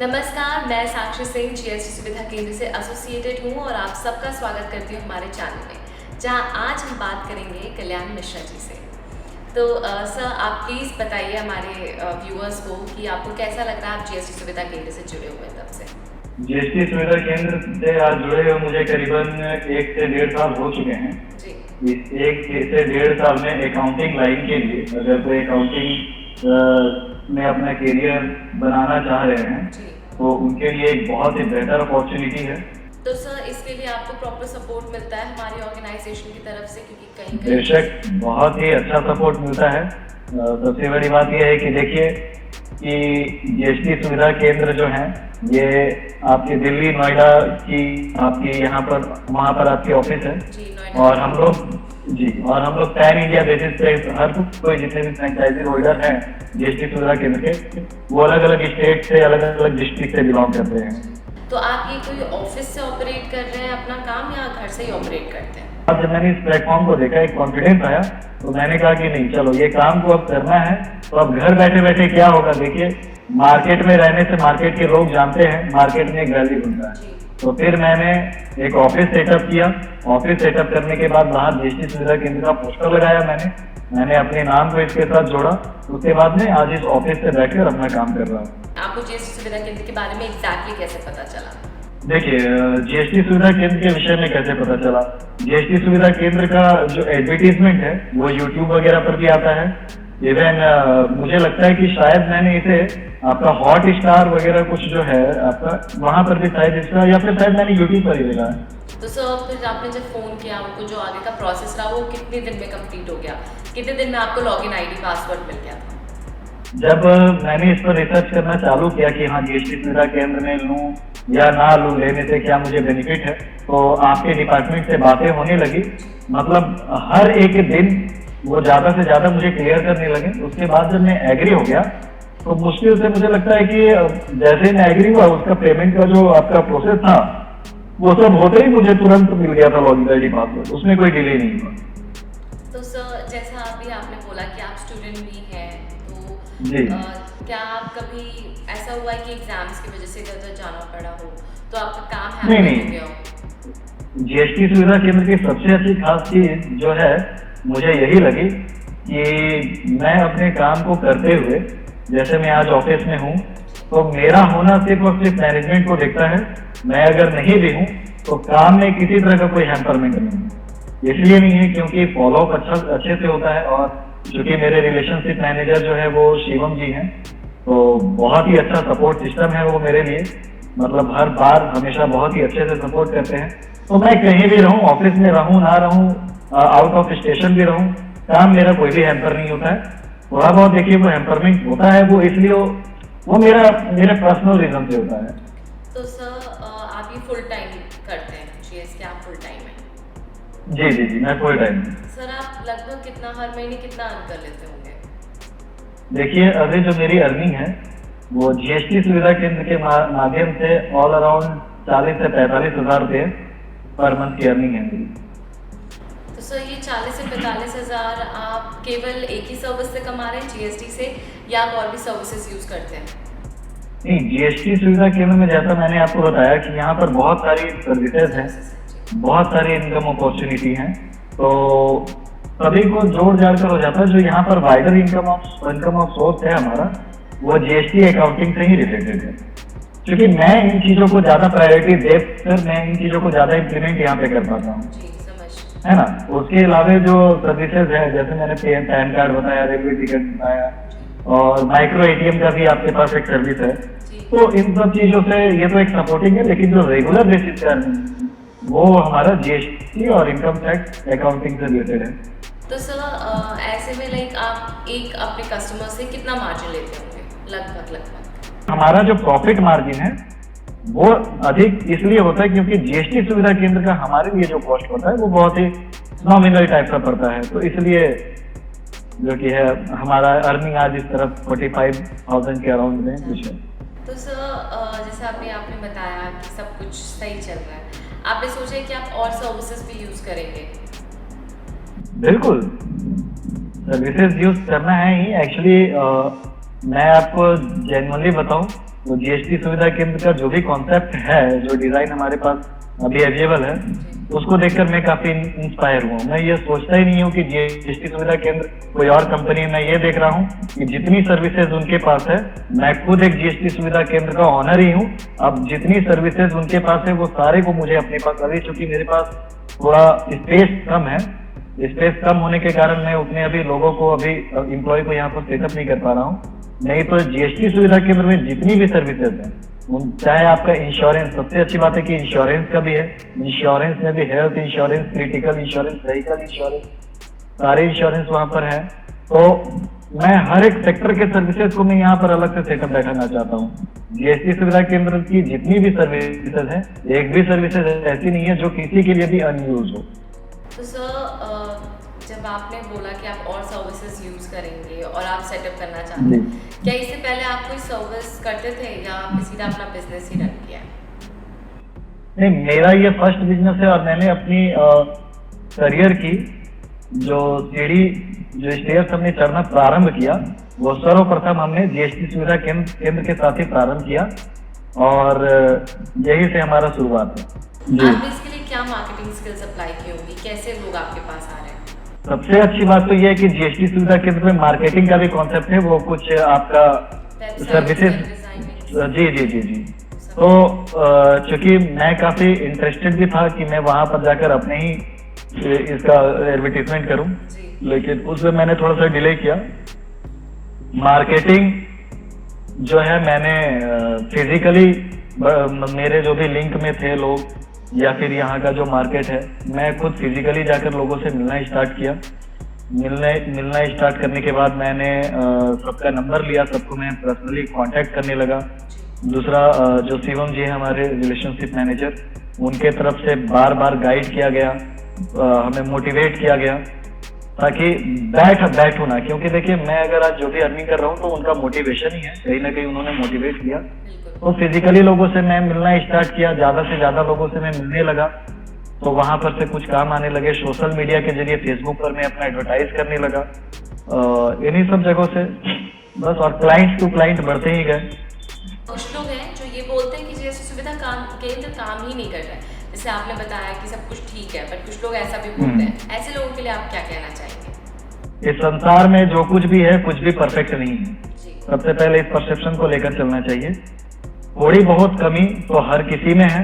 नमस्कार, मैं साक्षी सिंह जीएसटी सुविधा केंद्र से एसोसिएटेड हूँ और आप सबका स्वागत करती हूँ हमारे चैनल में, जहाँ आज हम बात करेंगे कल्याण मिश्रा जी से। तो सर, आप प्लीज़ बताइए हमारे व्यूअर्स को कि आपको कैसा लग रहा है आप जीएसटी सुविधा केंद्र से जुड़े हुए हैं तब से। जीएसटी सुविधा केंद्र से आज जुड़े हुए मुझे करीबन 1 से 1.5 साल हो चुके हैं। जी। इस 1 से 1.5 साल में अकाउंटिंग लाइन के लिए अगर कोई अकाउंटिंग में अपना करियर बनाना चाह रहे हैं तो उनके लिए एक बहुत ही बेहतर अपॉर्चुनिटी है। तो सर, इसके लिए आपको प्रॉपर सपोर्ट मिलता है हमारी ऑर्गेनाइजेशन की तरफ से, क्योंकि कहीं बेशक बहुत ही अच्छा सपोर्ट मिलता है। सबसे बड़ी बात यह है कि देखिए कि जीएसटी सुविधा केंद्र जो है ये आपकी दिल्ली नोएडा की आपकी यहाँ पर वहाँ पर आपकी ऑफिस है और हम लोग पैन इंडिया बेसिस पे हर कोई जितने भी फ्रेंचाइजी होल्डर हैं जीएसटी सुविधा केंद्र के वो अलग अलग स्टेट से अलग अलग डिस्ट्रिक्ट से बिलोंग करते हैं। तो आप ये कोई ऑफिस से ऑपरेट कर रहे हैं अपना काम या घर से ही ऑपरेट करते हैं? अब जब मैंने इस प्लेटफॉर्म को देखा एक कॉन्फिडेंस आया तो मैंने कहा कि नहीं, चलो ये काम को अब करना है। तो अब घर बैठे बैठे क्या होगा, देखिए मार्केट में रहने से मार्केट के लोग जानते हैं मार्केट में एक वैल्यू होता है। तो फिर मैंने एक ऑफिस सेटअप किया। ऑफिस सेटअप करने के बाद बाहर जीएसटी सुविधा केंद्र का पोस्टर लगाया मैंने अपने नाम को इसके साथ जोड़ा। उसके बाद में आज इस ऑफिस से बैठकर अपना काम कर रहा हूँ। आपको जीएसटी सुविधा केंद्र के बारे में एग्जैक्टली कैसे पता चला? देखिए, जीएसटी सुविधा केंद्र के विषय में कैसे पता चला, जीएसटी सुविधा केंद्र का जो एडवर्टीजमेंट है वो यूट्यूब वगैरह पर भी आता है। इवन मुझे लगता है कि शायद मैंने इसे आपका हॉट स्टार वगैरह कुछ जो है आपका वहां पर भी शायद इसका, या फिर शायद मैंने यूट्यूब पर ही देखा है। तो सर, फिर आपने जब फोन किया आपको, जो आगे का प्रोसेस रहा वो कितने दिन में कंप्लीट हो गया? कितने दिन में आपको लॉगिन आईडी पासवर्ड मिल गया था? जब मैंने इस पर रिसर्च करना चालू किया कि हाँ जीएसटी सुविधा केंद्र में लूँ या ना लूँ, लेने से क्या मुझे बेनिफिट है, तो आपके डिपार्टमेंट से बातें होने लगी। मतलब हर एक दिन वो ज्यादा से ज्यादा मुझे क्लियर करने लगे। उसके बाद जब मैं एग्री हो गया तो मुश्किल से मुझे लगता है कि जैसे मैं एग्री हुआ उसका पेमेंट का जो आपका प्रोसेस था वो सब होते ही मुझे तुरंत मिल गया था लॉगिन आईडी पासवर्ड, उसमें कोई डिले नहीं हुआ। तो सर, जैसा अभी आपने बोला कि आप स्टूडेंट भी हैं, तो जी क्या आप कभी ऐसा हुआ है कि एग्जाम्स की वजह से इधर जाना पड़ा हो तो आपका काम नहीं हो गया हो? जीएसटी सुविधा केंद्र की सबसे अच्छी खास चीज जो है मुझे यही लगी कि मैं अपने काम को करते हुए, जैसे मैं आज ऑफिस में हूँ तो मेरा होना सिर्फ और सिर्फ मैनेजमेंट को देखता है। मैं अगर नहीं भी हूँ तो काम में किसी तरह का कोई हैम्परमेंट नहीं है। इसलिए नहीं है क्योंकि फॉलोअप अच्छे से होता है और चूंकि मेरे रिलेशनशिप मैनेजर जो है वो शिवम जी हैं, तो बहुत ही अच्छा सपोर्ट सिस्टम है वो मेरे लिए। मतलब हर बार हमेशा बहुत ही अच्छे से सपोर्ट करते हैं। तो मैं कहीं भी रहूं, ऑफिस में रहूं ना रहूं, आउट ऑफ स्टेशन भी रहूं, काम मेरा कोई भी हैम्पर नहीं होता है। थोड़ा बहुत देखिए वो हैम्परमेंट होता है, वो इसलिए वो मेरे पर्सनल रीजन से होता है। तो सर, आप ये फुल टाइम करते हैं जीएस के? आप फुल टाइम है? जी मैं फुल टाइम। सर, आप लगभग कितना हर महीने कितना अर्न कर लेते होंगे? देखिए, अभी जो मेरी अर्निंग है वो जीएसटी सुविधा केंद्र के माध्यम से ऑल अराउंड 40 से 45 हजार रुपये पर मंथ की अर्निंग है मेरी। तो सर, ये 40 से 45 हजार आप केवल एक ही सर्विस से कमा रहे हैं जीएसटी से, या आप और भी सर्विसेज यूज करते हैं? नहीं, जीएसटी सुविधा केंद्र में जैसा मैंने आपको बताया कि यहाँ पर बहुत सारी सर्विसेज हैं, बहुत सारी इनकम अपॉर्चुनिटी हैं। तो सभी को जोड़ जाड़ कर हो जाता है। जो यहाँ पर वाइडर इनकम ऑफ सोर्स है हमारा, वो जीएसटी अकाउंटिंग से ही रिलेटेड है। क्योंकि मैं इन चीजों को ज्यादा प्रायोरिटी देकर मैं इन चीजों को ज्यादा इम्प्लीमेंट यहाँ पे कर पाता हूँ, है ना। उसके अलावा जो सर्विसेज है, जैसे मैंने पैन कार्ड बताया, रेलवे टिकट बताया और माइक्रो एटीएम का भी आपके पास एक सर्विस है। तो इन सब चीजों से ये तो एक सपोर्टिंग है, लेकिन जो रेगुलर बेसिस का वो हमारा जीएसटी और इनकम टैक्स अकाउंटिंग से रिलेटेड है। तो सर, ऐसे में लाइक आप एक अपने कस्टमर से कितना मार्जिन लेते होंगे लगभग? हमारा जो प्रॉफिट मार्जिन है वो अधिक इसलिए होता है क्योंकि जीएसटी सुविधा केंद्र का हमारे लिए जो कॉस्ट होता है वो बहुत ही नॉमिनल टाइप का पड़ता है। तो इसलिए जो कि है हमारा अर्निंग आज इस तरफ 45,000 के अराउंड में कुछ है। तो सर, जैसे आपने बताया कि सब कुछ सही चल रहा है, आपने सोचा है कि आप और सर्विसेज भी यूज करेंगे? बिल्कुल, सर्विसेज यूज करना है ही। एक्चुअली मैं आपको जेन्युइनली बताऊं तो जीएसटी सुविधा केंद्र का जो भी कॉन्सेप्ट है, जो डिजाइन हमारे पास अभी अवेलेबल है, उसको देखकर मैं काफी इंस्पायर हुआ। मैं ये सोचता ही नहीं हूँ कि जीएसटी सुविधा केंद्र कोई और कंपनी, मैं ये देख रहा हूँ कि जितनी सर्विसेज उनके पास है, मैं खुद एक जीएसटी सुविधा केंद्र का ऑनर ही हूँ। अब जितनी सर्विसेज उनके पास है वो सारे को मुझे अपने पास, अभी चूंकि मेरे पास थोड़ा स्पेस कम है, स्पेस कम होने के कारण मैं उतने अभी लोगों को, अभी एम्प्लॉय को यहाँ पर सेटअप नहीं कर पा रहा हूँ। नहीं तो जीएसटी सुविधा केंद्र में जितनी भी सर्विसेज है, चाहे आपका इंश्योरेंस, सबसे अच्छी बात है कि इंश्योरेंस का भी है, इंश्योरेंस में भी health insurance, critical insurance, vehicle insurance, सारे इंश्योरेंस वहां पर है। तो मैं हर एक सेक्टर के सर्विसेज को मैं यहाँ पर अलग से सेटअप बैठाना चाहता हूँ। जीएसटी सुविधा केंद्र की जितनी भी सर्विसेज है, एक भी सर्विसेज ऐसी नहीं है जो किसी के लिए भी अनयूज हो। तो सर, जब आपने बोला कि आप और सर्विसेज यूज करेंगे और आप सेटअप करना चाहते हैं, क्या इससे पहले आप कोई सर्विस करते थे या आपने सीधा अपना बिजनेस ही रन किया? नहीं, मेरा ये फर्स्ट बिजनेस है और मैंने अपनी करियर की जो सीढ़ी, जो स्टेयर्स हमने चढ़ना प्रारंभ किया, वो सर्वप्रथम हमने जीएसटी सुविधा केंद्र के साथ ही प्रारंभ किया और यही से हमारा शुरुआत है जी। आपने इसके लिए क्या मार्केटिंग स्किल्स अप्लाई की होंगी? कैसे लोग आपके पास आ रहे हैं? सबसे अच्छी बात तो ये है कि जीएसटी सुविधा केंद्र में मार्केटिंग का भी कॉन्सेप्ट है, वो कुछ आपका सर्विसेज, जी जी जी जी। तो चूंकि मैं काफी इंटरेस्टेड भी था कि मैं वहां पर जाकर अपने ही इसका एडवर्टीजमेंट करूं, लेकिन उसमें मैंने थोड़ा सा डिले किया। मार्केटिंग जो है मैंने फिजिकली, मेरे जो भी लिंक में थे लोग या फिर यहाँ का जो मार्केट है, मैं खुद फिजिकली जाकर लोगों से मिलना स्टार्ट किया। मिलना स्टार्ट करने के बाद मैंने सबका नंबर लिया, सबको मैं पर्सनली कांटेक्ट करने लगा। दूसरा, जो शिवम जी है हमारे रिलेशनशिप मैनेजर, उनके तरफ से बार बार गाइड किया गया, हमें मोटिवेट किया गया ताकि बैठ होना, क्योंकि देखिए मैं अगर आज जो भी अर्निंग कर रहा हूँ तो उनका मोटिवेशन ही है, कहीं ना कहीं उन्होंने मोटिवेट किया। तो फिजिकली लोगों से मैं मिलना स्टार्ट किया, ज्यादा से ज्यादा लोगों से मैं मिलने लगा, तो वहां पर से कुछ काम आने लगे। सोशल मीडिया के जरिए फेसबुक पर मैं अपना एडवर्टाइज करने लगा, इन्हीं सब जगहों से बस, और क्लाइंट टू क्लाइंट बढ़ते ही गए। कुछ लोग हैं जो ये बोलते हैं कि जीएसटी सुविधा केंद्र काम ही नहीं कर रहा है, जैसे आपने बताया कि सब कुछ ठीक है, बट कुछ लोग ऐसा भी बोलते हैं। ऐसे लोगों के लिए आप क्या कहना चाहेंगे? इस संसार में जो कुछ भी है, कुछ भी परफेक्ट नहीं है। सबसे पहले इस परसेप्शन को लेकर चलना चाहिए। थोड़ी बहुत कमी तो हर किसी में है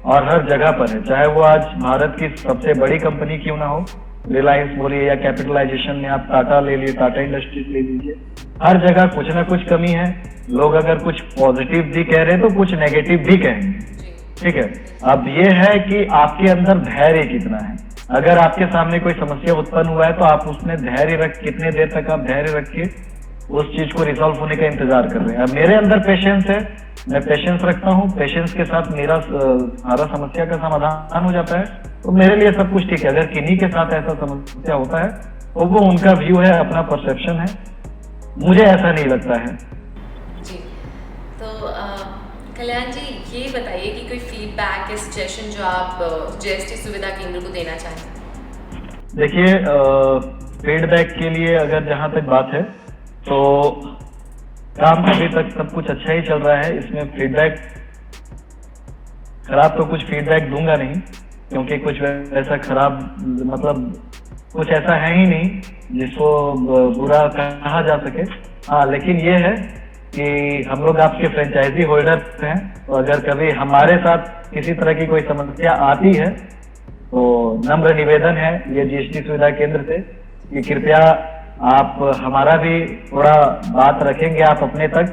और हर जगह पर है, चाहे वो आज भारत की सबसे बड़ी कंपनी क्यों ना हो, रिलायंस बोलिए या कैपिटलाइजेशन में आप टाटा ले लीजिए, टाटा इंडस्ट्रीज ले लीजिए, हर जगह कुछ ना कुछ कमी है। लोग अगर कुछ पॉजिटिव भी कह रहे हैं तो कुछ नेगेटिव भी कहेंगे, ठीक है। अब ये है कि आपके अंदर धैर्य कितना है। अगर आपके सामने कोई समस्या उत्पन्न हुआ है तो आप उसमें धैर्य रख, कितने देर तक आप धैर्य रख के उस चीज को रिजॉल्व होने का इंतजार कर रहे हैं। अब मेरे अंदर पेशेंस है, मैं पेशेंस रखता हूँ, पेशेंस के साथ मेरा सारा समस्या का समाधान हो जाता है, तो मेरे लिए सब कुछ ठीक है। अगर किन्हीं के साथ ऐसा समस्या होता है तो वो उनका व्यू है, अपना परसेप्शन है, मुझे ऐसा नहीं लगता है जी। तो कल्याण जी, ये बताइए कि कोई फीडबैक या सजेशन जो आप जीएसटी सुविधा केंद्र को देना चाहें? देखिए, फीडबैक के लिए अगर जहां तक बात है तो काम अभी तक सब कुछ अच्छा ही चल रहा है। इसमें फीडबैक खराब तो कुछ फीडबैक दूंगा नहीं, क्योंकि कुछ ऐसा खराब, मतलब कुछ ऐसा है ही नहीं जिसको बुरा कहा जा सके। हाँ, लेकिन ये है कि हम लोग आपके फ्रेंचाइजी होल्डर्स हैं, तो अगर कभी हमारे साथ किसी तरह की कोई समस्या आती है तो नम्र निवेदन है ये जीएसटी सुविधा केंद्र से कि कृपया आप हमारा भी थोड़ा बात रखेंगे आप अपने तक,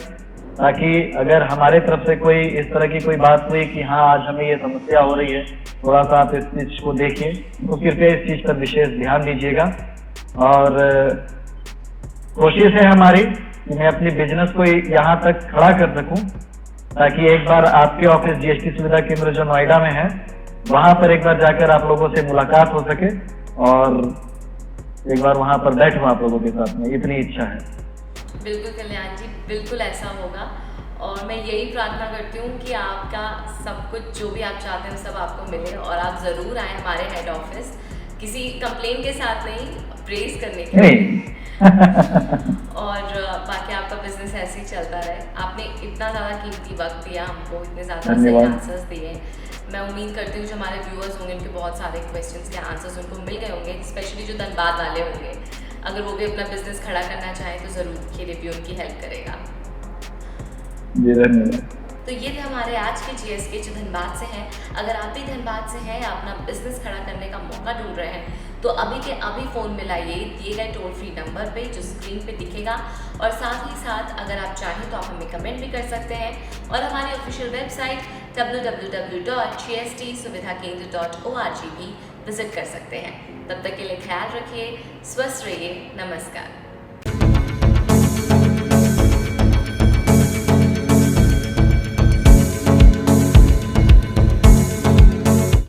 ताकि अगर हमारे तरफ से कोई इस तरह की कोई बात हुई कि हाँ आज हमें ये समस्या हो रही है, थोड़ा सा आप इस चीज को देखिए, तो कृपया इस चीज पर विशेष ध्यान दीजिएगा। और कोशिश है हमारी कि मैं अपनी बिजनेस को यहाँ तक खड़ा कर सकूं, ताकि एक बार आपके ऑफिस जीएसटी सुविधा केंद्र जो नोएडा में है, वहां पर एक बार जाकर आप लोगों से मुलाकात हो सके और एक बार वहां पर बैठूं आप लोगों के साथ में, इतनी इच्छा है। बिल्कुल कल्याण जी, बिल्कुल ऐसा होगा और मैं यही प्रार्थना करती हूँ कि आपका सब कुछ जो भी आप चाहते हैं सब आपको मिले और आप ज़रूर आए हमारे हेड ऑफिस, किसी कंप्लेन के साथ नहीं, प्रेज करने के लिए। और बाकी आपका बिजनेस ऐसे ही चलता रहे। आपने इतना ज़्यादा कीमती वक्त दिया हमको, इतने ज़्यादा सही धन्यवाद। आंसर्स दिए। मैं उम्मीद करती हूँ जो हमारे व्यूअर्स होंगे उनके बहुत सारे क्वेश्चंस के आंसर्स उनको मिल गए होंगे, स्पेशली जो धनबाद वाले होंगे। अगर वो भी अपना बिजनेस खड़ा करना चाहें तो ज़रूर खेले भी उनकी हेल्प करेगा। जी धन्यवाद। तो ये थे हमारे आज के जीएसके जो धनबाद से हैं। अगर आप भी धनबाद से हैं या अपना बिजनेस खड़ा करने का मौका ढूंढ रहे हैं तो अभी के अभी फ़ोन मिलाइए दिए गए टोल फ्री नंबर पे जो स्क्रीन पे दिखेगा। और साथ ही साथ अगर आप चाहें तो आप हमें कमेंट भी कर सकते हैं और हमारी ऑफिशियल वेबसाइट www.gstsuvidhakendraorg भी विजिट कर सकते हैं। तब तक के लिए ख्याल रखिए, स्वस्थ रहिए, नमस्कार।